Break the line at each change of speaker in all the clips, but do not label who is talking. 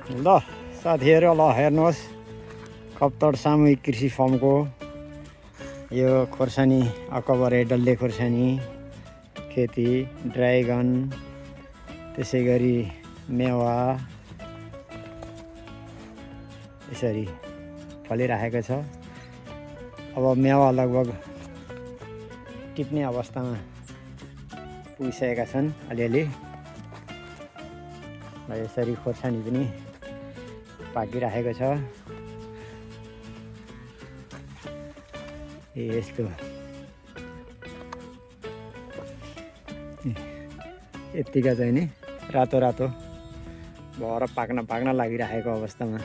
ल साथीहरु ल हेर्नुहोस् कप्तड सामूहिक कृषि फर्मको यो खोर्सानी अकबरे डल्ले खोर्सानी खेती ड्राइगन त्यसैगरी मेवा यसरी फलिरहेको छ। अब मेवा लगभग टिप्ने अवस्थामा पुगिसकेका छन् अलिअलि। यसरी खोर्सानी पनि पाकिरहेको छ। यस्तो यतिका चाहिँ नि रातो रातो भएर पाक्न लागिरहेको अवस्थामा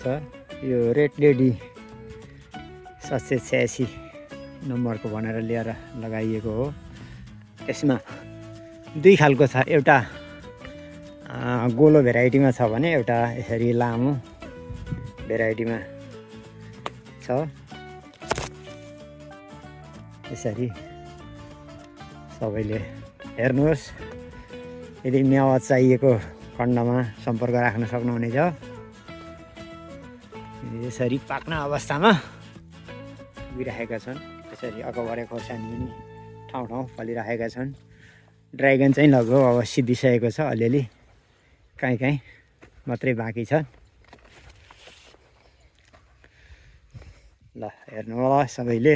छ। यो रेड लेडी 786 नम्बरको भनेर ल्याएर लगाइएको हो। यसमा दुई खालको छ, एउटा गोलो भेराइटीमा छ भने एउटा यसरी लामो भेराइटीमा छ। यसरी सबैले हेर्नुहोस्। यदि मेवा चाहिएको खण्डमा सम्पर्क राख्न सक्नुहुनेछ। यसरी पाक्न अवस्थामा पुगिरहेका छन्। यसरी अकबरे खोर्सानी पनि ठाउँ ठाउँ फलिरहेका छन्। ड्राइगन चाहिँ लगभग अब सिद्धिसकेको छ, अलिअलि काहीँ मात्रै बाँकी छ। ल हेर्नु होला सबैले।